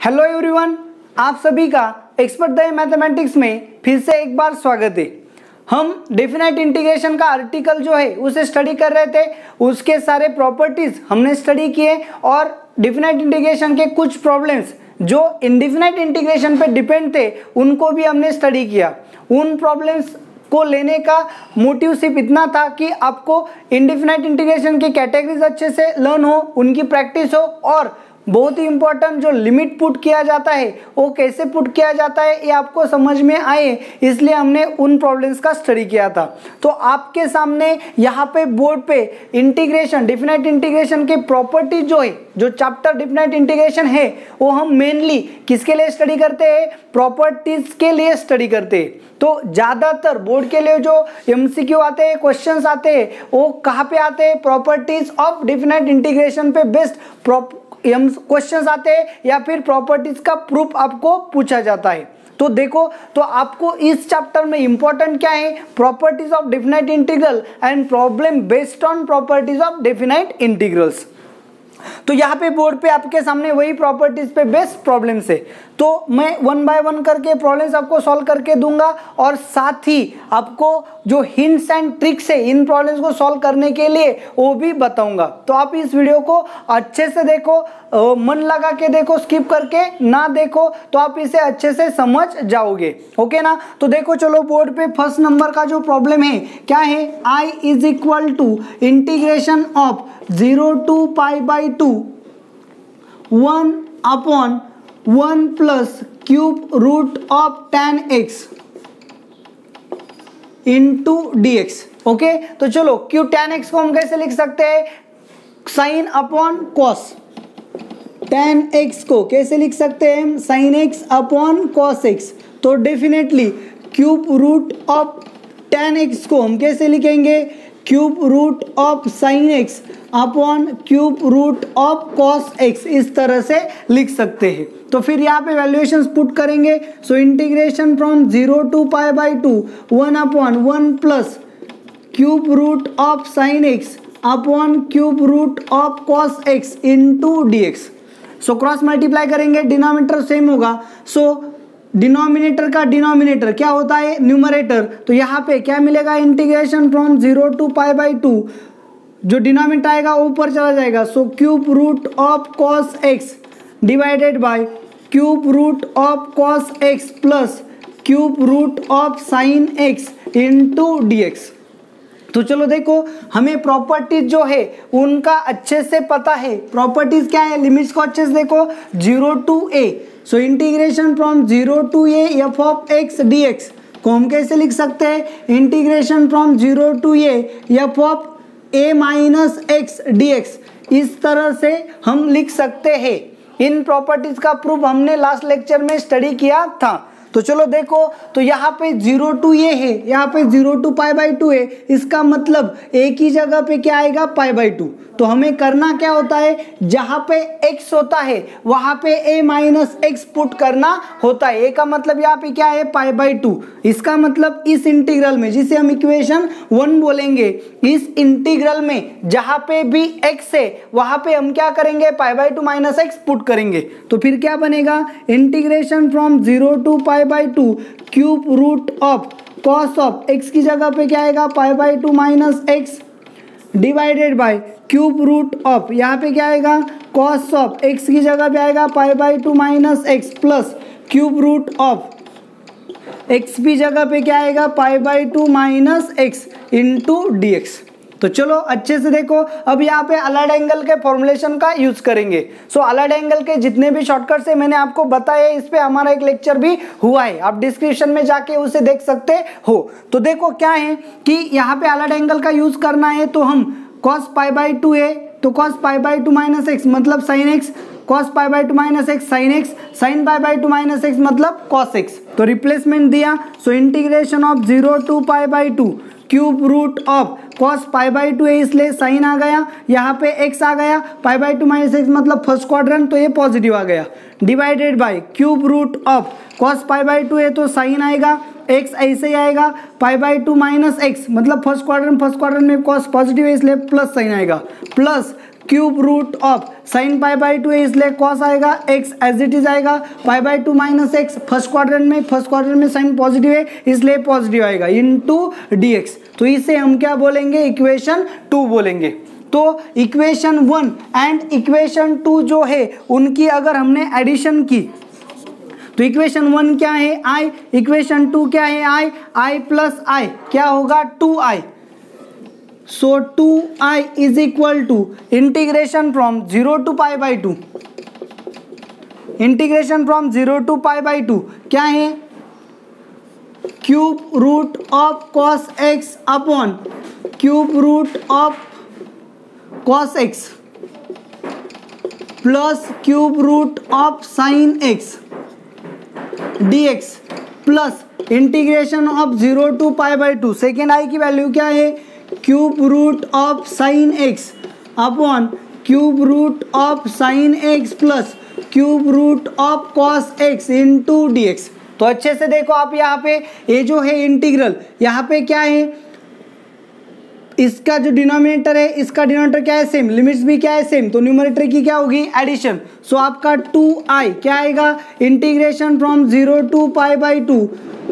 Hello everyone, आप सभी का एक्सपर्ट द मैथमेटिक्स में फिर से एक बार स्वागत है। हम डेफिनाइट इंटीग्रेशन का आर्टिकल जो है उसे स्टडी कर रहे थे, उसके सारे प्रॉपर्टीज हमने स्टडी किए और डेफिनाइट इंटीग्रेशन के कुछ प्रॉब्लम्स जो इनडेफिनाइट इंटीग्रेशन पे डिपेंड थे उनको भी हमने स्टडी किया। उन प्रॉब्लम्स को लेने का मोटिव सिर्फ इतना था कि आपको इनडेफिनाइट इंटीग्रेशन की कैटेगरीज अच्छे से लर्न हो, उनकी प्रैक्टिस हो और बहुत ही इंपॉर्टेंट जो लिमिट पुट किया जाता है वो कैसे पुट किया जाता है ये आपको समझ में आए, इसलिए हमने उन प्रॉब्लम्स का स्टडी किया था। तो आपके सामने यहाँ पे बोर्ड पे इंटीग्रेशन, डेफिनाइट इंटीग्रेशन के प्रॉपर्टीज जो है, जो चैप्टर डेफिनाइट इंटीग्रेशन है वो हम मेनली किसके लिए स्टडी करते हैं? प्रॉपर्टीज के लिए स्टडी करते हैं। तो ज्यादातर बोर्ड के लिए जो एमसीक्यू आते हैं, क्वेश्चंस आते हैं, वो कहाँ पे आते हैं? प्रॉपर्टीज ऑफ डेफिनाइट इंटीग्रेशन पे बेस्ड क्वेश्चंस आते हैं या फिर प्रॉपर्टीज का प्रूफ आपको पूछा जाता है। तो देखो, तो आपको इस चैप्टर में इंपॉर्टेंट क्या है? Properties of definite integral and problem based on properties of definite integrals. तो यहाँ पे बोर्ड पे आपके सामने वही प्रॉपर्टीज पे बेस्ड प्रॉब्लम्स है। तो मैं वन बाय वन करके प्रॉब्लम्स आपको सॉल्व करके दूंगा और साथ ही आपको जो हिंट्स एंड ट्रिक्स है इन प्रॉब्लम्स को सॉल्व करने के लिए वो भी बताऊंगा। तो आप इस वीडियो को अच्छे से देखो, मन लगा के देखो, स्किप करके ना देखो तो आप इसे अच्छे से समझ जाओगे। ओके ना? तो देखो, चलो बोर्ड पे फर्स्ट नंबर का जो प्रॉब्लम है क्या है? I is equal to integration of 0 to π/2 1 upon 1 plus cube root of tan x into dx। Okay, तो चलो क्यूब tan x को हम कैसे लिख सकते हैं? Sine upon cos. tan x को कैसे लिख सकते हैं? Sine x upon cos x। तो definitely cube root of tan x को हम कैसे लिखेंगे? Cube root of sine x upon cube root of cos x, इस तरह से लिख सकते हैं। तो फिर यहाँ पे वैल्यूएशंस पुट करेंगे। So integration from 0 to π/2 1 upon 1 plus cube root of sine x upon cube root of cos x into dx. So cross multiply करेंगे, डिनोमिनेटर सेम होगा। सो डिनोमिनेटर का डिनोमिनेटर क्या होता है? न्यूमरेटर। तो यहाँ पे क्या मिलेगा? इंटीग्रेशन फ्रॉम 0 to π/2, जो डिनोमिनेटर आएगा वो ऊपर चला जाएगा। So cube root of cos x divided by cube root of cos x plus cube root of sine x into dx. तो चलो देखो, हमें प्रॉपर्टीज जो है उनका अच्छे से पता है। प्रॉपर्टीज क्या है? लिमिट्स को अच्छे से देखो। 0 to a, so integration from 0 to a f of x d x को हम कैसे लिख सकते हैं? Integration from 0 to a f of a minus x d x, इस तरह से हम लिख सकते हैं। इन प्रॉपर्टीज का प्रूफ हमने लास्ट लेक्चर में स्टडी किया था। तो चलो देखो, तो यहाँ पे 0 to a है, यहाँ पे 0 to π/2 है, इसका मतलब a की जगह पे क्या आएगा? π/2। तो हमें करना क्या होता है? जहाँ पे x होता है वहाँ पे a माइनस एक्स पुट करना होता है। a का मतलब यहाँ पे क्या है? π/2। इसका मतलब इस इंटीग्रल में, जिसे हम इक्वेशन 1 बोलेंगे, इस इंटीग्रल में जहाँ पे भी x है वहाँ पे हम क्या करेंगे? π/2 माइनस एक्स पुट करेंगे। तो फिर क्या बनेगा? Integration from 0 to π/2 cube root of cos of x की जगह पे क्या आएगा? π/2 minus x divided by cube root of, यहाँ पे क्या आएगा? कॉस ऑफ x की जगह पे आएगा π/2 minus x plus cube root of x की जगह पे क्या आएगा? π/2 माइनस एक्स इंटू डीएक्स। तो चलो अच्छे से देखो, अब यहाँ पे अलर्ट एंगल के फॉर्मुलेशन का यूज करेंगे। सो अलर्ट एंगल के जितने भी शॉर्टकट्स है मैंने आपको बताया, इस पे हमारा एक लेक्चर भी हुआ है, आप डिस्क्रिप्शन में जाके उसे देख सकते हो। तो देखो क्या है कि यहाँ पे अलर्ट एंगल का यूज करना है, तो हम cos π/2 है तो cos π/2 माइनस एक्स मतलब sine x, cos π/2 minus x sine x, sine π/2 minus x मतलब cos एक्स। तो रिप्लेसमेंट दिया। So integration of 0 to π/2 cube root of cos π/2 है इसलिए साइन आ गया, यहाँ पे x आ गया, π/2 माइनस एक्स मतलब फर्स्ट क्वाड्रेंट, तो ये पॉजिटिव आ गया, divided by cube root of cos π/2 है तो साइन आएगा, x ऐसे ही आएगा, π/2 माइनस एक्स मतलब फर्स्ट क्वाड्रेंट में cos पॉजिटिव है इसलिए प्लस साइन आएगा, plus cube root of sine pi by two है इसलिए कॉस आएगा, एक्स एज इट इज आएगा, pi by two minus x first quadrant में साइन पॉजिटिव है इसलिए पॉजिटिव आएगा इनटू डीएक्स। तो इसे हम क्या बोलेंगे, इक्वेशन 2 बोलेंगे। तो इक्वेशन 1 एंड इक्वेशन 2 जो है उनकी अगर हमने एडिशन की तो इक्वेशन 1 क्या है आई, इक्वेशन 2 क्या है आई, आई प्लस आई क्या होगा 2i। So 2i is equal to integration from 0 to pi by 2, integration from 0 to pi by 2 क्या है, cube root of cos x upon cube root of cos x plus cube root of sine x dx plus integration of 0 to pi by 2। Second I की value क्या है, cube root of sine x upon cube root of sine x plus cube root of cos x into dx. तो अच्छे से देखो आप यहाँ पे ये जो है इंटीग्रल, यहाँ पे क्या है, इसका जो डिनोमिनेटर है इसका डिनोमिनेटर क्या है सेम, लिमिट्स भी क्या है सेम, तो न्यूमरेटर की क्या होगी एडिशन। सो आपका 2i क्या आएगा, integration from 0 to pi by 2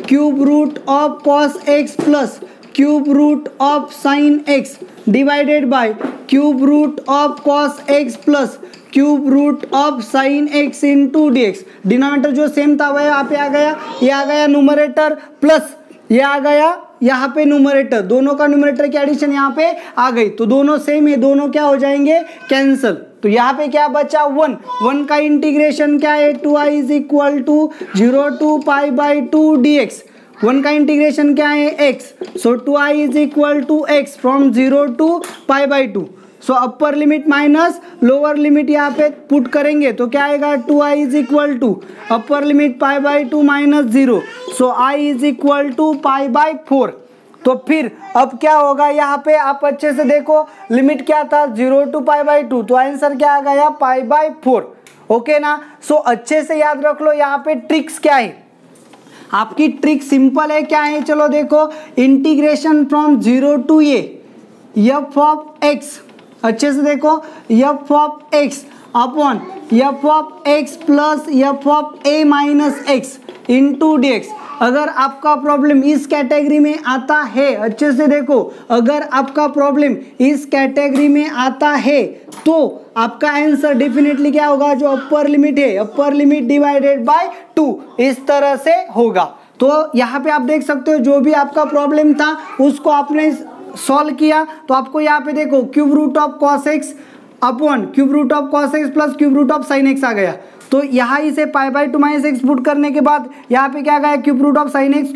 cube root of cos x plus cube root of sine x divided by cube root of cos x plus cube root of sine x into dx. Denominator जो same था वह यहाँ पे आ गया, ये आ गया numerator plus ये आ गया यहाँ पे न्यूमरेटर, दोनों का न्यूमरेटर की एडिशन यहाँ पे आ गई तो दोनों सेम है, दोनों क्या हो जाएंगे कैंसल। तो यहाँ पे क्या बचा 1 का इंटीग्रेशन क्या है 2i is equal to 0 to pi by 2 dx। 1 का इंटीग्रेशन क्या है x, so 2i is equal to x फ्रॉम 0 to pi by 2। So upper limit minus lower limit यहाँ पे पुट करेंगे तो क्या आएगा 2i is equal to upper limit pi by 2 minus 0, so i is equal to pi by 4। तो फिर अब क्या होगा यहाँ पे आप अच्छे से देखो, लिमिट क्या था 0 टू पाई बाई 2, तो आंसर क्या आ गया पाई बाई 4। ओके ना। सो अच्छे से याद रख लो यहाँ पे ट्रिक्स क्या है, आपकी ट्रिक सिंपल है, क्या है चलो देखो, integration from 0 to a f of x, अच्छे से देखो f of x upon f of x plus f of a minus x into d x. अगर आपका प्रॉब्लम इस कैटेगरी में आता है, अच्छे से देखो, अगर आपका प्रॉब्लम इस कैटेगरी में आता है तो आपका आंसर डेफिनेटली क्या होगा, जो अपर लिमिट है अपर लिमिट डिवाइडेड बाय 2 इस तरह से होगा। तो यहाँ पे आप देख सकते हो जो भी आपका प्रॉब्लम था उसको आपने सॉल्व किया तो आपको यहाँ पे देखो cube root of cos x upon cube root of cos x plus cube root of sine x आ गया। तो यहाँ इसे pi by 2 minus x put करने के बाद यहाँ पे क्या गया cube root of sine x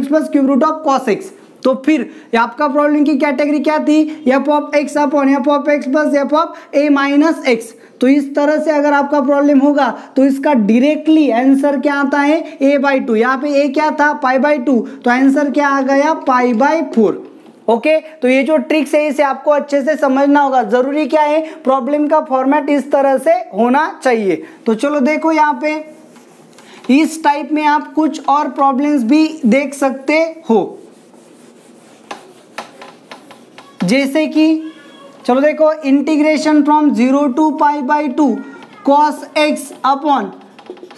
plus cube root of cos x. तो फिर आपका प्रॉब्लम की कैटेगरी क्या थी, f of x upon f of x plus f of a minus x. तो इस तरह से अगर आपका प्रॉब्लम होगा तो इसका डायरेक्टली आंसर क्या आता है ए बाई 2, यहाँ पे ए क्या था पाई बाई 2, तो आंसर क्या आ गया पाई बाई 4। ओके तो ये जो ट्रिक्स है इसे आपको अच्छे से समझना होगा। जरूरी क्या है, प्रॉब्लम का फॉर्मेट इस तरह से होना चाहिए। तो चलो देखो यहाँ पे इस टाइप में आप कुछ और प्रॉब्लम्स भी देख सकते हो, जैसे कि चलो देखो integration from 0 to pi by 2 cos x upon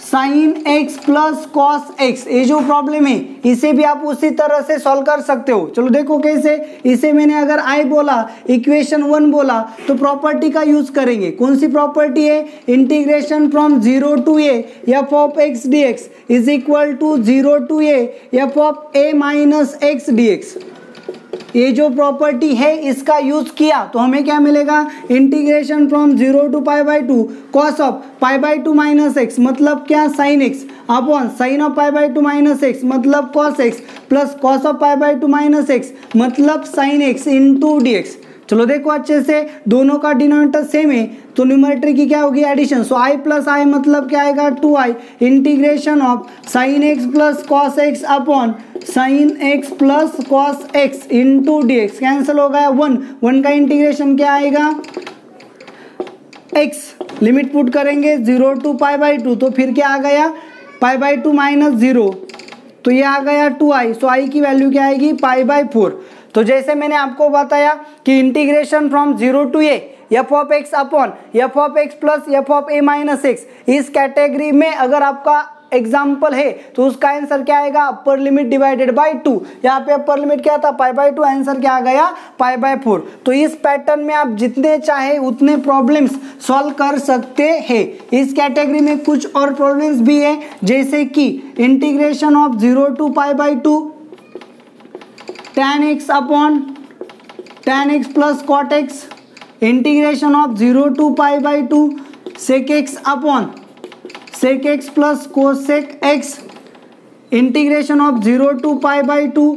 sine x plus cos x. ये जो प्रॉब्लम है इसे भी आप उसी तरह से सॉल्व कर सकते हो। चलो देखो कैसे, इसे मैंने अगर आई बोला इक्वेशन 1 बोला तो प्रॉपर्टी का यूज करेंगे। कौन सी प्रॉपर्टी है, integration from 0 to a f of x d x is equal to 0 to a f of a minus x d x. ये जो प्रॉपर्टी है इसका यूज किया तो हमें क्या मिलेगा, integration from 0 to pi by 2 cos of pi by 2 minus x मतलब क्या sine x upon sine of pi by 2 minus x मतलब cos x plus cos of pi by 2 minus x मतलब sine x into d x. चलो देखो अच्छे से, दोनों का डिनोमिनेटर सेम है तो न्यूमरेटर की क्या होगी addition. So I plus I मतलब क्या आएगा 2i integration of sine x plus cos x upon sine x plus cos x into d x. Cancel हो गया 1 का इंटीग्रेशन क्या आएगा x, लिमिट पुट करेंगे 0 टू पाई बाई 2 तो फिर क्या आ गया पाई बाई 2 माइनस 0 तो ये आ गया 2i। सो i की वैल्यू क्या आएगी पाई बाई 4। तो जैसे मैंने आपको बताया कि integration from 0 to a f of x upon f of x plus f of a minus x, इस कैटेगरी में अगर आपका एग्जाम्पल है तो उसका आंसर क्या आएगा, अपर लिमिट डिवाइडेड बाय 2। यहाँ पे अपर लिमिट क्या था, पाई बाय 2, आंसर क्या आ गया, पाई बाय 4। तो इस पैटर्न में आप जितने चाहे उतने प्रॉब्लम्स सॉल्व कर सकते हैं। इस कैटेगरी में कुछ और प्रॉब्लम्स भी है, जैसे कि integration of 0 to pi by 2 tan x upon tan x plus cot x, integration of 0 to pi by 2 sec x upon sec x plus cosec x, integration of 0 to pi by 2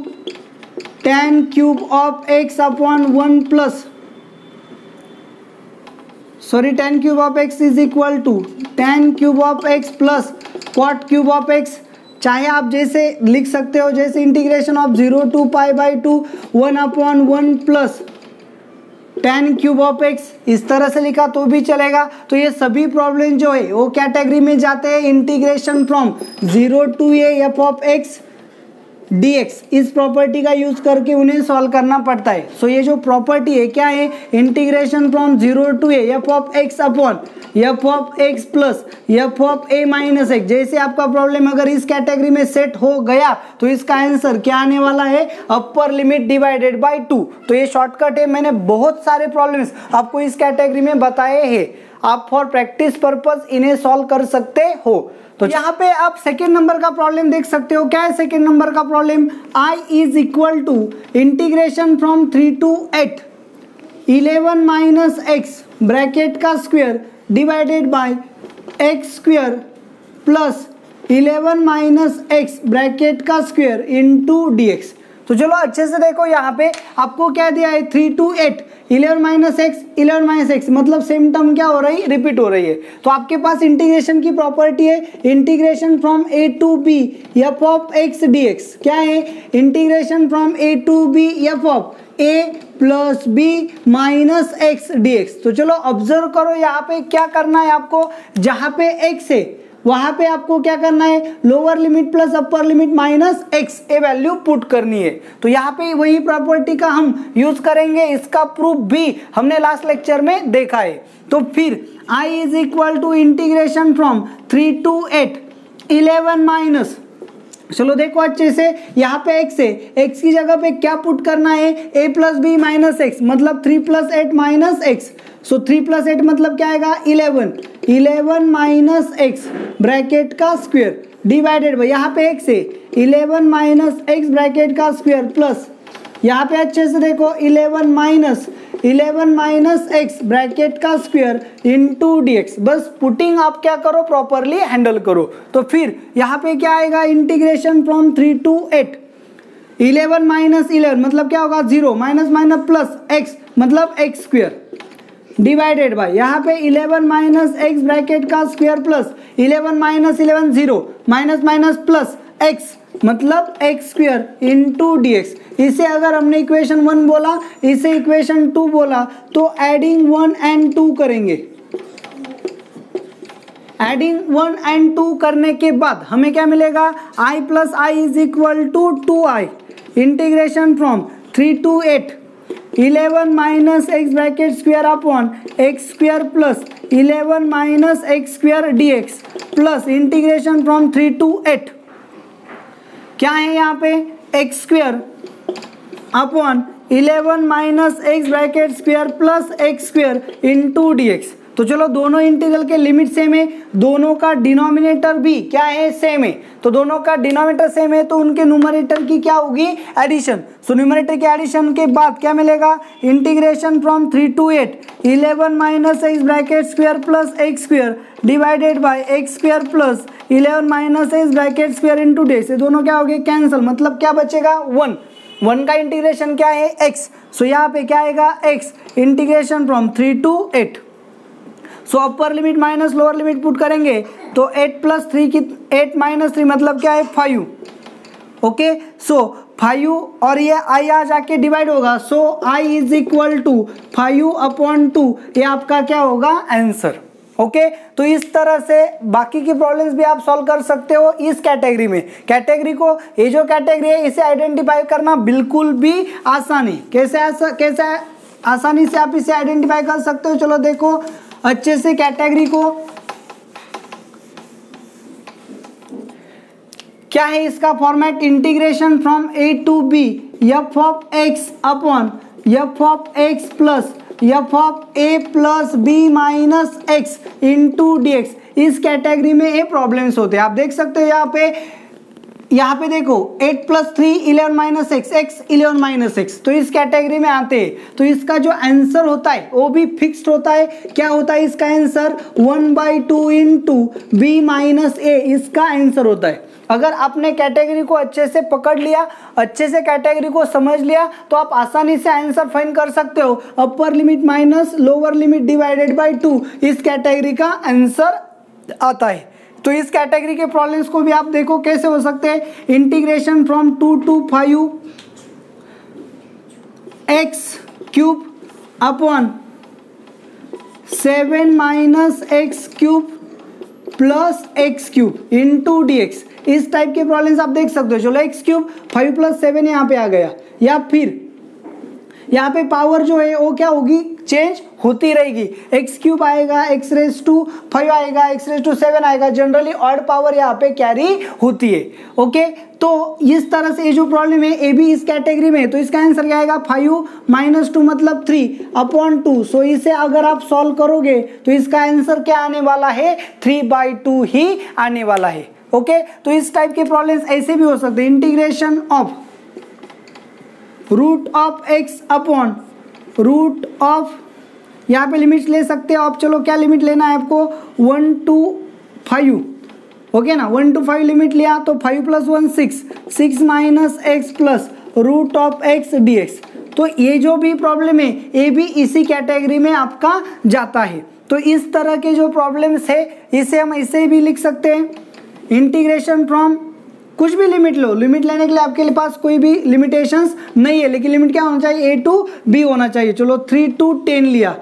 tan cube of x upon 1 plus tan cube of x is equal to tan cube of x plus cot cube of x। चाहे आप जैसे लिख सकते हो, जैसे integration of 0 to pi by 2 1 upon 1 plus tan cube of x, इस तरह से लिखा तो भी चलेगा। तो ये सभी प्रॉब्लम जो है वो कैटेगरी में जाते हैं integration from 0 to a f of x dx, इस प्रॉपर्टी का यूज करके उन्हें सॉल्व करना पड़ता है। सो ये जो प्रॉपर्टी है क्या है, integration from 0 to a f of x upon f of x plus f of a minus x. जैसे आपका प्रॉब्लम अगर इस कैटेगरी में सेट हो गया तो इसका आंसर क्या आने वाला है, अपर लिमिट डिवाइडेड बाय 2। तो ये शॉर्टकट है, मैंने बहुत सारे प्रॉब्लम्स आपको इस कैटेगरी में बताए हैं, आप फॉर प्रैक्टिस पर्पस इन्हें सॉल्व कर सकते हो। तो यहाँ पे आप सेकेंड नंबर का प्रॉब्लम देख सकते हो। क्या है सेकेंड नंबर का problem, i is equal to integration from 3 to 8 11 minus x bracket का square divided by x square plus 11 minus x bracket का स्क्वायर इनटू dx। तो चलो अच्छे से देखो, यहाँ पे आपको क्या दिया है, 3 to 8 11 minus x 11 minus x, मतलब सेम टर्म क्या हो रही है, रिपीट हो रही है। तो आपके पास इंटीग्रेशन की प्रॉपर्टी है, integration from a to b f of x dx। क्या है, integration from a to b f of a plus b minus x dx। तो चलो ऑब्जर्व करो, यहाँ पे क्या करना है आपको, जहाँ पे x है वहां पे आपको क्या करना है, lower limit plus upper limit minus x a value put करनी है। तो यहाँ पे वही प्रॉपर्टी का हम यूज करेंगे, इसका प्रूफ भी हमने लास्ट लेक्चर में देखा है। तो फिर i is equal to integration from 3 to 8 11 minus, चलो देखो अच्छे से, यहाँ पे x है, x की जगह पे क्या पुट करना है, a plus b minus x, मतलब 3 plus 8 minus x. So 3 plus 8 मतलब क्या आएगा, 11 माइनस एक्स ब्रैकेट का स्क्वायर डिवाइडेड बाय, यहाँ पे x है 11 माइनस एक्स ब्रैकेट का स्क्वायर प्लस, यहाँ पे अच्छे से देखो 11 माइनस एक्स ब्रैकेट का स्क्वायर इनटू dx। बस पुटिंग आप क्या करो, प्रॉपरली हैंडल करो। तो फिर यहाँ पे क्या आएगा, इंटीग्रेशन फ्रॉम 3 टू 8 11 माइनस 11 मतलब क्या होगा, 0 माइनस माइनस प्लस x मतलब एक्स स्क्वायर डिवाइडेड बाय, यहाँ पे 11 माइनस एक्स ब्रैकेट का square plus 11 minus 11 0 minus minus plus x मतलब एक्स स्क्वायर इनटू dx। इसे अगर हमने इक्वेशन 1 बोला, इसे इक्वेशन 2 बोला, तो एडिंग 1 एंड 2 करेंगे। एडिंग 1 एंड 2 करने के बाद हमें क्या मिलेगा, i plus i is equal to 2i integration from 3 to 8 11 minus x bracket square upon x square plus 11 minus x square dx plus integration from 3 to 8, क्या है यहाँ पे, x square upon 11 minus x bracket square plus x square into dx। तो चलो दोनों integral के limit same है, दोनों का डिनोमिनेटर भी क्या है, सेम है। तो दोनों का डिनोमिनेटर सेम है तो उनके न्यूमरेटर की क्या होगी, एडिशन। सो न्यूमरेटर के एडिशन के बाद क्या मिलेगा, integration from 3 to 8 11 minus x bracket square plus x square divided by x square plus 11 minus x bracket square into dx। ये दोनों क्या हो गए, कैंसिल, मतलब क्या बचेगा, 1 का इंटीग्रेशन क्या है, x। सो यहाँ पे क्या आएगा, x integration from 3 to 8। So upper limit minus lower limit put करेंगे तो 8 प्लस 3 की 8 माइनस 3 मतलब क्या है, 5। ओके, सो 5 और ये i आ जाके डिवाइड होगा, so i is equal to 5 upon 2, ये आपका क्या होगा, आंसर। ओके, तो इस तरह से बाकी की प्रॉब्लम्स भी आप सॉल्व कर सकते हो इस कैटेगरी में। कैटेगरी को, ये जो कैटेगरी है इसे आइडेंटिफाई करना बिल्कुल भी आसान है। कैसे आसानी से आप इसे आइडेंटिफाई कर सकते हो। चलो देखो अच्छे से कैटेगरी को, क्या है इसका format, integration from a to b f of x upon f of x plus f of a plus b minus x into d x. इस कैटेगरी में ये प्रॉब्लम्स होते हैं। आप देख सकते हो यहाँ पे देखो 8 + 3 11 minus x, x 11 minus x, तो इस कैटेगरी में आते हैं। तो इसका जो आंसर होता है वो भी फिक्स्ड होता है। क्या होता है इसका आंसर, 1/2 इंटू बी माइनस ए इसका आंसर होता है। अगर आपने कैटेगरी को अच्छे से पकड़ लिया, अच्छे से कैटेगरी को समझ लिया, तो आप आसानी से आंसर फाइंड कर सकते हो। अपर limit minus lower limit divided by 2 इस कैटेगरी का आंसर आता है। तो इस कैटेगरी के प्रॉब्लम्स को भी आप देखो कैसे हो सकते हैं, integration from 2 to 5 x cube upon 7 minus x cube plus x cube into d x. इस टाइप के प्रॉब्लम्स आप देख सकते हो। चलो एक्स क्यूब 5 + 7 यहाँ पे आ गया, या फिर यहाँ पे पावर जो है वो क्या होगी, चेंज होती रहेगी। एक्स क्यूब आएगा, x⁵5 आएगा, x⁵7 आएगा। जनरली ऑड पावर यहाँ पे कैरी होती है। ओके, तो इस तरह से ये जो प्रॉब्लम है ये भी इस कैटेगरी में है। तो इसका आंसर क्या आएगा, 5 - 2 मतलब 3 अपॉन 2। सो इसे अगर आप सॉल्व करोगे तो इसका आंसर क्या आने वाला है, 3/2 ही आने वाला है। ओके, तो इस टाइप के प्रॉब्लम्स ऐसे भी हो सकते हैं। Integration of root of x upon root of, यहाँ पे लिमिट ले सकते हो आप। चलो क्या लिमिट लेना है आपको, 1 to 5। ओके ना, 1 to 5 लिमिट लिया तो 5 + 1 6, 6 minus x plus root of x d x. तो ये जो भी प्रॉब्लम है ये भी इसी कैटेगरी में आपका जाता है। तो इस तरह के जो प्रॉब्लम्स है इसे हम ऐसे भी लिख सकते हैं, इंटीग्रेशन फ्रॉम, कुछ भी लिमिट लो, लिमिट लेने के लिए आपके पास कोई भी लिमिटेशंस नहीं है, लेकिन लिमिट क्या होना चाहिए, a to b होना चाहिए। चलो 3 to 10 लिया।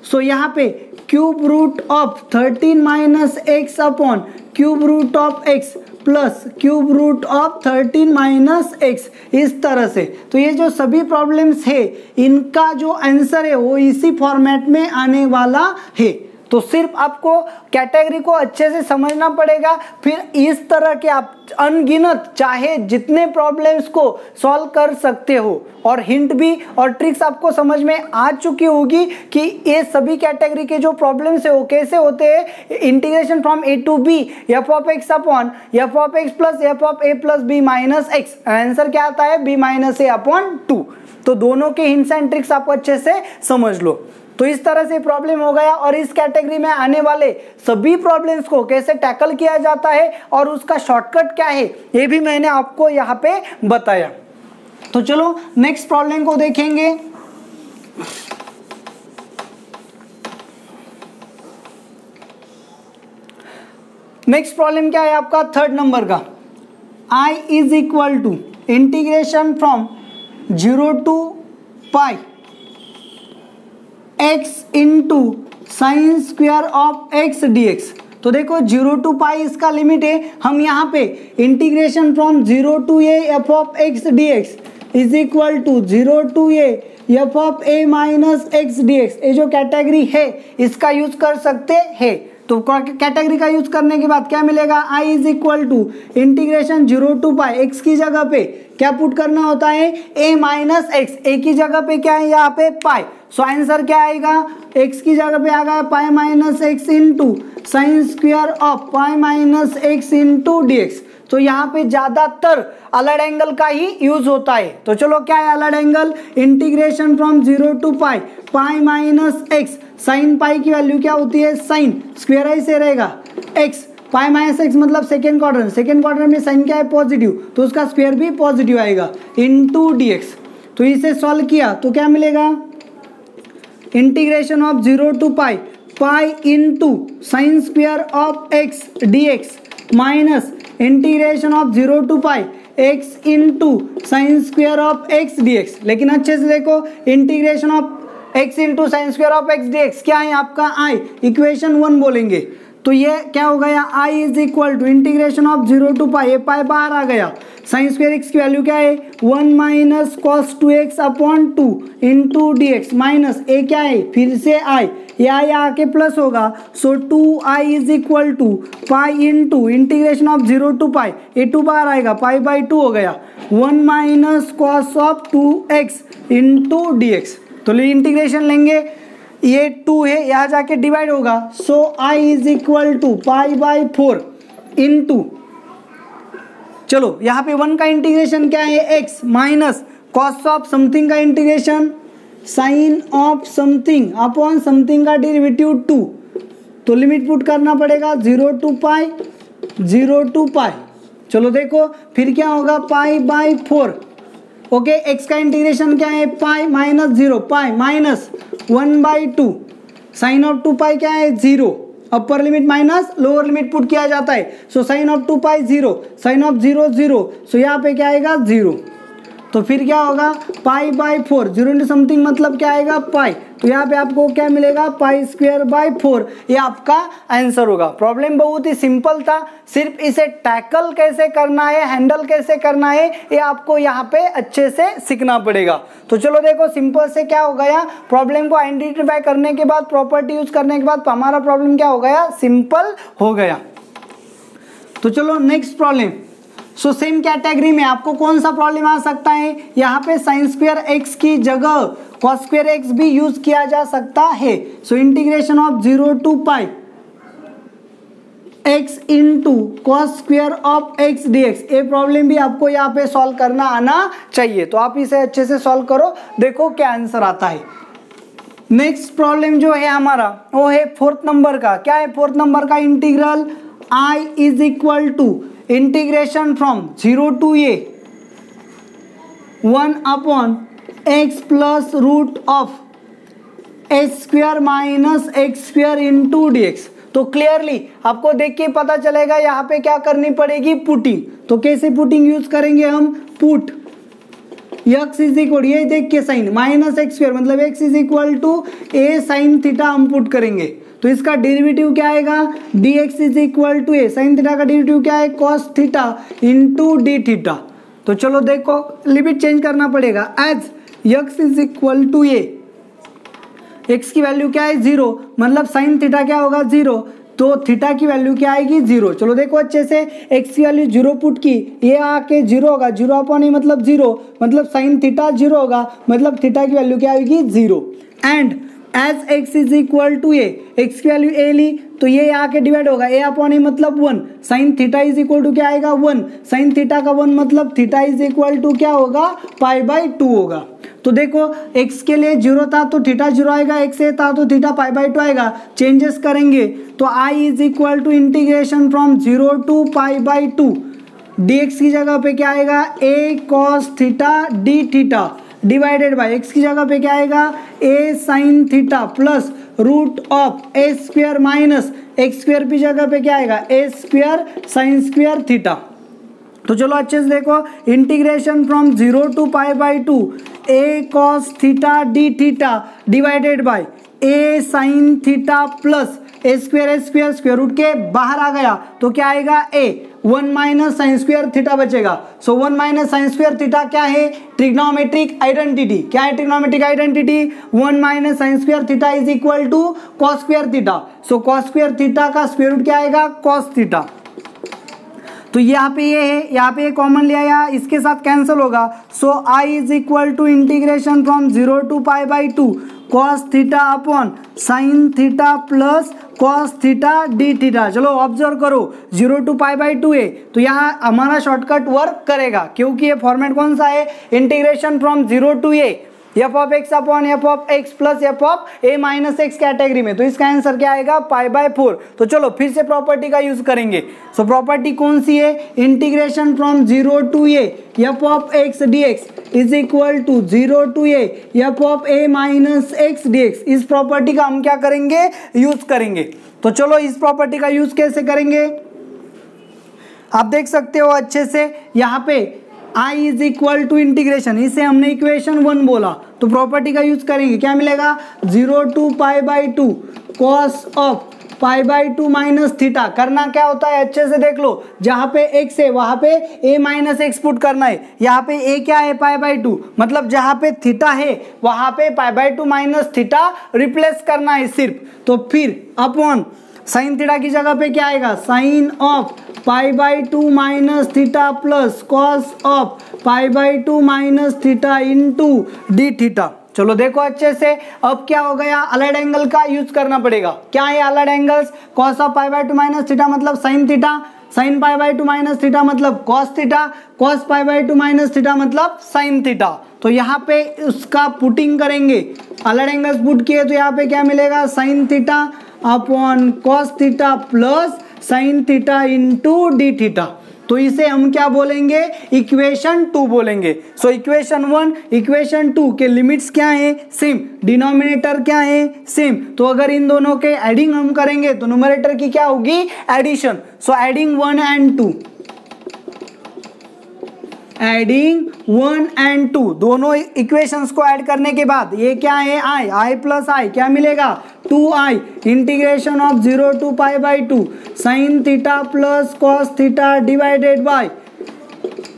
सो यहाँ पे cube root of 13 minus x upon cube root of x plus cube root of 13 minus x, इस तरह से। तो ये जो सभी प्रॉब्लम्स है इनका जो आंसर है वो इसी फॉर्मेट में आने वाला है। तो सिर्फ आपको कैटेगरी को अच्छे से समझना पड़ेगा, फिर इस तरह के आप अनगिनत चाहे जितने प्रॉब्लम्स को सॉल्व कर सकते हो। और हिंट भी और ट्रिक्स आपको समझ में आ चुकी होगी कि ये सभी कैटेगरी के जो प्रॉब्लम्स है वो कैसे होते हैं। Integration from a to b f of x upon f of x plus f of a plus b minus x, answer क्या आता है, बी माइनस ए अपॉन 2। तो दोनों के हिंट्स एंड ट्रिक्स आपको अच्छे से समझ लो। तो इस तरह से प्रॉब्लम हो गया, और इस कैटेगरी में आने वाले सभी प्रॉब्लम्स को कैसे टैकल किया जाता है और उसका शॉर्टकट क्या है ये भी मैंने आपको यहाँ पे बताया। तो चलो नेक्स्ट प्रॉब्लम को देखेंगे। नेक्स्ट प्रॉब्लम क्या है आपका, 3rd नंबर का, I = integration from 0 to π x into sine square of x d x. तो देखो 0 to π इसका लिमिट है। हम यहाँ पे integration from 0 to a f of x d x is equal to 0 to a f of a minus x d x, ये जो category है इसका यूज कर सकते हैं। तो कैटेगरी का यूज करने के बाद क्या मिलेगा, I = इंटीग्रेशन 0 to π, x की जगह पे क्या पुट करना होता है, a माइनस एक्स, ए की जगह पे क्या है यहाँ पे पाई। सो आंसर क्या आएगा, x की जगह पे आ गया पाई minus x into sine square of pi minus x into d x. तो यहाँ पे ज्यादातर अलग एंगल का ही यूज होता है। तो चलो क्या है अलग angle, integration from 0 to π pi minus x, sine pi की वैल्यू क्या होती है, साइन स्क्वायर ही से रहेगा एक्स, पाई माइनस एक्स मतलब सेकेंड क्वाड्रेंट, सेकेंड क्वाड्रेंट में साइन क्या है पॉजिटिव, तो उसका स्क्वायर भी पॉजिटिव आएगा इंटू डी एक्स। तो इसे सॉल्व किया तो क्या मिलेगा, integration of 0 to π pi into sine square of x d x minus integration of 0 to π x into sine square of x d x. लेकिन अच्छे से देखो, integration of x into sine square of x d x क्या है आपका, I equation 1 बोलेंगे। तो ये क्या हो गया, i is equal to integration of 0 to pi, ये पाई बाहर आ गया, साइन स्क्वायर एक्स की वैल्यू क्या है 1 minus cos 2x upon 2 into d x minus a क्या है फिर से i, ये आई आके प्लस होगा, so 2i is equal to pi into integration of 0 to pi, ये 2 बाहर आएगा पाई बाई 2 हो गया 1 minus cos of 2x into d x. तो इंटीग्रेशन लेंगे, ये 2 है यहाँ जाके डिवाइड होगा, so i is equal to pi by 4 into, चलो यहाँ पे 1 का इंटीग्रेशन क्या है x minus cos of something का integration sine of something upon something का डेरिवेटिव 2, तो लिमिट पुट करना पड़ेगा 0 टू पाई 0 टू पाई। चलो देखो फिर क्या होगा पाई बाई 4, ओके x का इंटीग्रेशन क्या है pi minus 0 pi minus 1 by 2, sine of 2 pi क्या है 0, upper limit minus lower limit put किया जाता है, so sine of 2 pi 0, sine of 0 0, सो यहाँ पे क्या आएगा 0, तो फिर क्या होगा पाई बाई 4 0 इंटू समथिंग मतलब क्या आएगा पाई, तो यहाँ पे आपको क्या मिलेगा पाई स्क्वायर बाई 4, ये आपका आंसर होगा। प्रॉब्लम बहुत ही सिंपल था, सिर्फ इसे टैकल कैसे करना है, हैंडल कैसे करना है, ये आपको यहाँ पे अच्छे से सीखना पड़ेगा। तो चलो देखो सिंपल से क्या हो गया, प्रॉब्लम को आइडेंटिफाई करने के बाद प्रॉपर्टी यूज करने के बाद हमारा प्रॉब्लम क्या हो गया सिंपल हो गया। तो चलो next problem, so same category में आपको कौन सा प्रॉब्लम आ सकता है, यहाँ पे साइन स्क्वायर एक्स की जगह कॉस स्क्वायर एक्स भी यूज किया जा सकता है, so integration of 0 to pi x into cos square of x d x, ये प्रॉब्लम भी आपको यहाँ पे सॉल्व करना आना चाहिए, तो आप इसे अच्छे से सॉल्व करो, देखो क्या आंसर आता है। नेक्स्ट प्रॉब्लम जो है हमारा वो है 4th नंबर का, क्या है 4th नंबर का integral i is equal to integration from 0 to a 1 upon x plus root of h square minus x square into d x. तो क्लियरली आपको देख के पता चलेगा यहाँ पे क्या करनी पड़ेगी पुटिंग, तो कैसे पुटिंग यूज करेंगे हम, पुट x इज इक्वल, ये देख के साइन माइनस एक्स स्क्वायर मतलब x is equal to a sine theta हम पुट करेंगे, तो इसका डेरिवेटिव क्या आएगा dx is equal to a sine theta का डेरिवेटिव क्या है cos theta into d theta. तो चलो देखो लिमिट चेंज करना पड़ेगा, as x is equal to a, x की वैल्यू क्या है 0 मतलब साइन थीटा क्या होगा 0, तो थीटा की वैल्यू क्या आएगी 0। चलो देखो अच्छे से x की वैल्यू 0 पुट की, ये आके 0 होगा, 0 अपॉन मतलब 0 मतलब साइन थीटा 0 होगा, मतलब थीटा की वैल्यू क्या आएगी 0, and as x is equal to a, x की वैल्यू a ली तो ये आके डिवाइड होगा, a अपॉन ए मतलब 1, sine theta is equal to क्या आएगा 1, साइन थीटा का 1 मतलब थीटा इज इक्वल टू क्या होगा पाई बाई 2 होगा। तो देखो x के लिए 0 था तो थीटा 0 आएगा, x ए था तो थीटा पाई बाई 2 आएगा, चेंजेस करेंगे तो i is equal to integration from 0 to pi by 2, dx की जगह पे क्या आएगा a cos theta d theta divided by x की जगह पे क्या आएगा a sine theta plus root of a square minus x square की जगह पे क्या आएगा a square sine square theta. तो चलो अच्छे से देखो integration from 0 to pi by 2 a cos theta d theta divided by a sine theta plus a square square root के बाहर आ गया तो क्या आएगा a 1 minus sine square theta बचेगा, so 1 minus sine square theta क्या है ट्रिग्नोमेट्रिक आइडेंटिटी, क्या है trigonometric identity 1 minus sine square theta is equal to cos square theta, so cos square theta का स्क्वायर रूट क्या आएगा कॉस थीटा। तो यहाँ पे ये है, यहाँ पे ये कॉमन ले आया, इसके साथ कैंसिल होगा, so i is equal to integration from 0 to pi by 2 cos theta upon sine theta plus cos theta d theta. चलो ऑब्जर्व करो 0 टू पाई बाई 2 है तो यहाँ हमारा शॉर्टकट वर्क करेगा क्योंकि ये फॉर्मेट कौन सा है integration from 0 to a f of x upon f of x plus f of a minus x category में, तो इसका आंसर क्या आएगा पाई बाय 4। तो चलो फिर से प्रॉपर्टी का यूज करेंगे, सो प्रॉपर्टी कौन सी है integration from 0 to a f of x d x is equal to 0 to a f of a minus x d x. इस प्रॉपर्टी का हम क्या करेंगे यूज करेंगे। तो चलो इस प्रॉपर्टी का यूज कैसे करेंगे आप देख सकते हो अच्छे से, यहाँ पे i is equal to integration, इसे हमने इक्वेशन 1 बोला तो प्रॉपर्टी का यूज करेंगे, क्या मिलेगा 0 to pi by 2 cos of pi by two minus theta. करना क्या होता है अच्छे से देख लो, जहां पे x है वहां पे a माइनस एक्स पुट करना है। यहाँ पे a क्या है पाई बाई टू, मतलब जहां पे थीटा है वहां पे पाई by two minus theta replace करना है सिर्फ। तो फिर अपॉन साइन थीटा की जगह पे क्या आएगा, sine of pi by two minus theta plus cos of pi by two minus theta into d theta. चलो देखो अच्छे से, अब क्या हो गया, अलाइड एंगल का यूज करना पड़ेगा। क्या है allied angles, cos of pi by two minus theta मतलब sine theta, sine pi by two minus theta मतलब cos theta, cos pi by two minus theta मतलब साइन थीटा। तो यहाँ पे उसका पुटिंग करेंगे, अलाइड एंगल्स पुट किए तो यहाँ पे क्या मिलेगा, sine theta upon cos theta plus sine theta into d theta. तो इसे हम क्या बोलेंगे, इक्वेशन 2 बोलेंगे। सो इक्वेशन 1 इक्वेशन 2 के लिमिट्स क्या है, सेम, डिनोमिनेटर क्या है, सेम। तो अगर इन दोनों के एडिंग हम करेंगे तो न्यूमरेटर की क्या होगी, addition. So adding 1 and 2, adding 1 and 2 दोनों इक्वेशंस को ऐड करने के बाद ये क्या है, आई प्लस आई क्या मिलेगा, 2i integration of 0 to pi by two sine theta plus cos theta divided by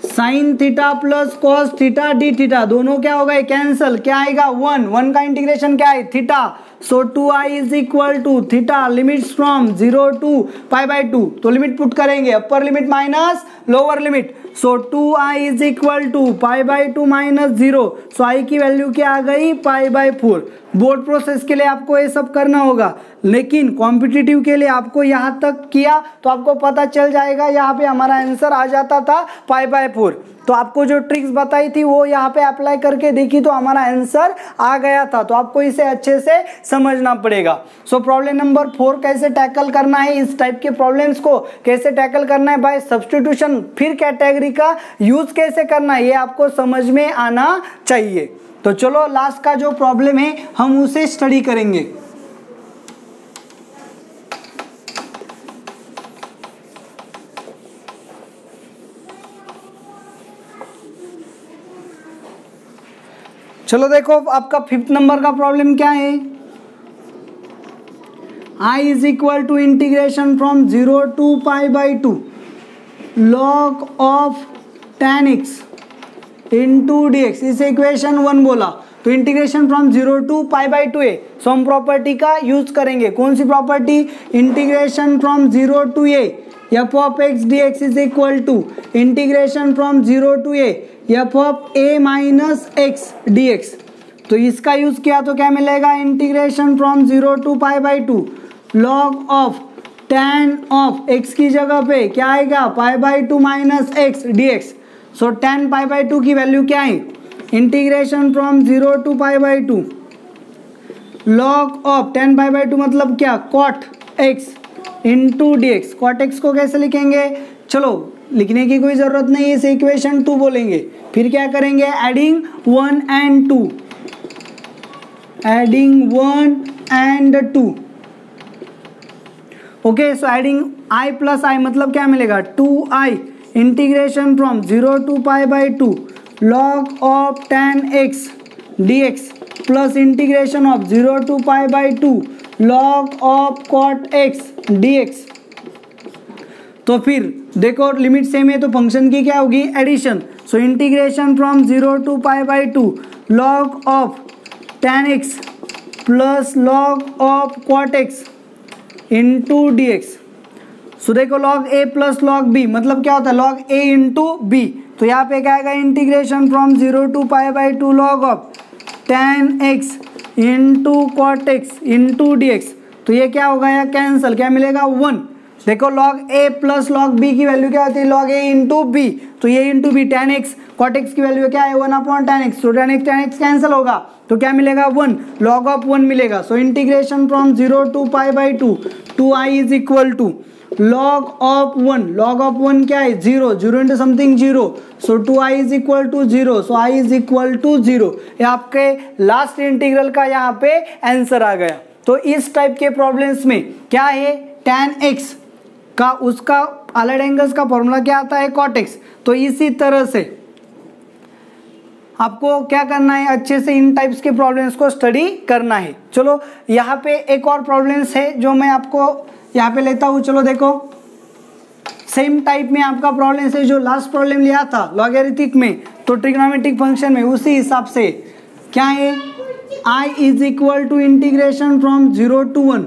sine theta plus cos theta d theta. दोनों क्या हो गए, कैंसल, क्या आएगा 1 का इंटीग्रेशन क्या है, theta. So 2i is equal to theta limits from 0 to pi by two. तो लिमिट पुट करेंगे, upper limit minus lower limit. So 2i is equal to pi by two minus 0। So i की value क्या आ गई, पाई by 4। Board process के लिए आपको ये सब करना होगा, लेकिन कॉम्पिटिटिव के लिए आपको यहाँ तक किया तो आपको पता चल जाएगा। यहाँ पे हमारा आंसर आ जाता था पाई बाई 4। तो आपको जो ट्रिक्स बताई थी वो यहाँ पे अप्लाई करके देखी तो हमारा आंसर आ गया था। तो आपको इसे अच्छे से समझना पड़ेगा। सो प्रॉब्लम नंबर 4 कैसे टैकल करना है, इस टाइप के प्रॉब्लम्स को कैसे टैकल करना है बाय सब्स्टिट्यूशन, फिर कैटेगरी का यूज कैसे करना है, ये आपको समझ में आना चाहिए। तो चलो लास्ट का जो प्रॉब्लम है हम उसे स्टडी करेंगे। चलो देखो आपका 5th नंबर का प्रॉब्लम क्या है, i is equal to integration from 0 to pi by two log of tan x into dx। इसे इक्वेशन 1 बोला। तो integration from 0 to pi by two है। सो हम प्रॉपर्टी का यूज करेंगे, कौन सी property, integration from 0 to a f of x d x is equal to integration from 0 to a f of a minus x d x. तो इसका use किया तो क्या मिलेगा, integration from 0 to pi by two log of tan of x की जगह पे क्या आएगा, pi by two minus x d x. So tan pi by two की वैल्यू क्या है, integration from 0 to pi by two log of tan pi by two मतलब क्या, cot x into d x. Cot x को कैसे लिखेंगे, चलो लिखने की कोई जरूरत नहीं है, इसे इक्वेशन 2 बोलेंगे। फिर क्या करेंगे, adding 1 and 2, adding 1 and 2। Okay, so adding i plus I मतलब क्या मिलेगा, 2i integration from 0 to pi by two log of tan x dx plus integration of 0 to pi by two log of cot x dx। तो फिर देखो limit same है तो function की क्या होगी, addition. So integration from 0 to pi by two log of tan x plus log of cot x into d x. So देखो log a plus log b मतलब क्या होता है, लॉग ए इंटू बी। तो यहाँ पे क्या आएगा, integration from 0 to pi by two log of tan x into cot x into d x. तो ये क्या होगा, या कैंसल, क्या मिलेगा 1। देखो log a plus log b की वैल्यू क्या होती है, लॉग ए इंटू बी। तो ये into b, tan x cot x की वैल्यू क्या है, 1 अपॉन tan x। तो tan x कैंसिल होगा तो क्या मिलेगा, 1 लॉग ऑफ 1 मिलेगा। So integration from 0 to pi by two 2i is equal to log of 1, log of 1 क्या है, 0, 0 into something 0। So 2i is equal to 0। So i is equal to 0। ये आपके last integral का यहाँ पे answer आ गया। तो इस टाइप के प्रॉब्लम्स में क्या है, tan x का उसका अलाइड एंगल्स का फॉर्मूला क्या आता है, cot x। तो इसी तरह से आपको क्या करना है, अच्छे से इन टाइप्स के प्रॉब्लम्स को स्टडी करना है। चलो यहाँ पे एक और प्रॉब्लम्स है जो मैं आपको यहाँ पे लेता हूँ। चलो देखो, सेम टाइप में आपका प्रॉब्लम है जो लास्ट प्रॉब्लम लिया था लॉगरिथमिक में, तो ट्रिग्नोमेट्रिक फंक्शन में उसी हिसाब से क्या है, I is equal to integration from 0 to 1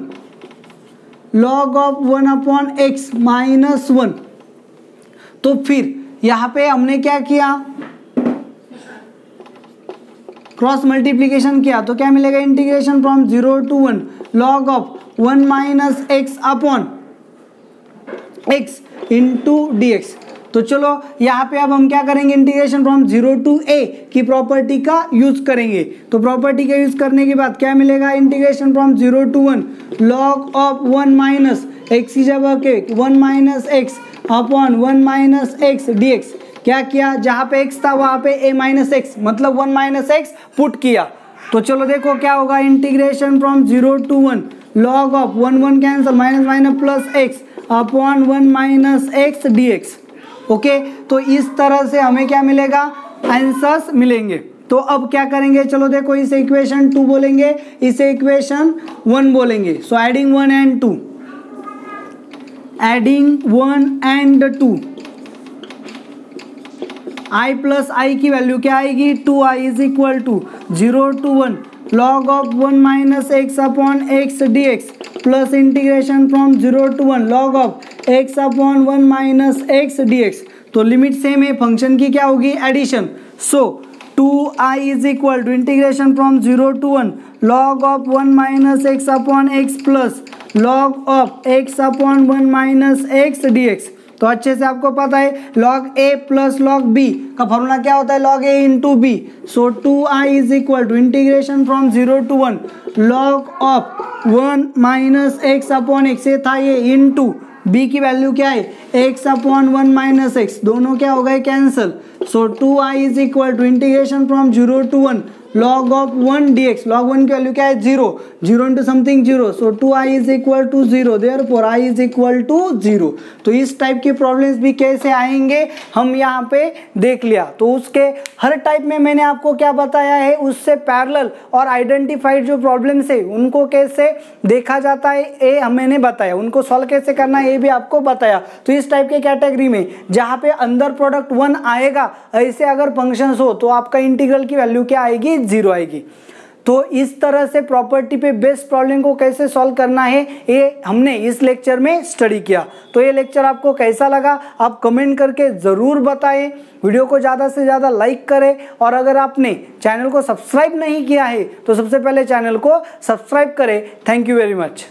log of 1/x minus 1। तो फिर यहाँ पे हमने क्या किया, क्रॉस मल्टीप्लीकेशन किया, तो क्या मिलेगा, integration from 0 to 1 log of 1 minus x upon x into d x. तो चलो यहाँ पे अब हम क्या करेंगे, इंटीग्रेशन फ्रॉम 0 to a की प्रॉपर्टी का यूज करेंगे। तो प्रॉपर्टी का यूज करने के बाद क्या मिलेगा, integration from 0 to 1 log of 1 minus x की जगह के 1 minus x upon 1 minus x d x. क्या किया, जहाँ पे x था वहाँ पे a माइनस एक्स मतलब 1 माइनस एक्स पुट किया। तो चलो देखो क्या होगा, integration from 0 to 1 log of 1 1 cancel minus minus plus x upon 1 minus x d x. Okay, तो इस तरह से हमें क्या मिलेगा, आंसर्स मिलेंगे। तो अब क्या करेंगे, चलो देखो इसे इक्वेशन 2 बोलेंगे, इसे इक्वेशन 1 बोलेंगे। So adding 1 and 2, adding 1 and 2, i plus I की वैल्यू क्या आएगी, 2i is equal to 0 to 1 log of 1 minus x upon x d x plus integration from 0 to 1 log of x upon 1 minus x d x. तो limit same है, function की क्या होगी, addition. So 2i is equal to integration from 0 to 1 log of 1 minus x upon x plus log of x upon 1 minus x d x. तो अच्छे से आपको पता है log a plus log b का फॉर्मूला क्या होता है, log a into b. So 2i is equal to integration from 0 to 1 log of 1 minus x upon x, ये था ये, इंटू b की वैल्यू क्या है, x अपॉन 1 माइनस एक्स, दोनों क्या हो गए, cancel. So 2i is equal to integration from 0 to 1 log of 1 dx, log 1 की वैल्यू क्या है, 0, 0 into something 0। So 2i is equal to 0, therefore i is equal to 0। तो इस टाइप की प्रॉब्लम्स भी कैसे आएंगे हम यहाँ पे देख लिया। तो उसके हर टाइप में मैंने आपको क्या बताया है, उससे पैरेलल और आइडेंटिफाइड जो प्रॉब्लम्स है उनको कैसे देखा जाता है ये मैंने बताया, उनको सॉल्व कैसे करना है ये भी आपको बताया। तो इस टाइप के कैटेगरी में जहाँ पे अंदर प्रोडक्ट 1 आएगा, ऐसे अगर फंक्शंस हो तो आपका इंटीग्रल की वैल्यू क्या आएगी, 0 आएगी। तो इस तरह से प्रॉपर्टी पे बेस्ड प्रॉब्लम को कैसे सॉल्व करना है ये हमने इस लेक्चर में स्टडी किया। तो ये लेक्चर आपको कैसा लगा आप कमेंट करके ज़रूर बताएं, वीडियो को ज़्यादा से ज़्यादा लाइक करें, और अगर आपने चैनल को सब्सक्राइब नहीं किया है तो सबसे पहले चैनल को सब्सक्राइब करें। Thank you very much.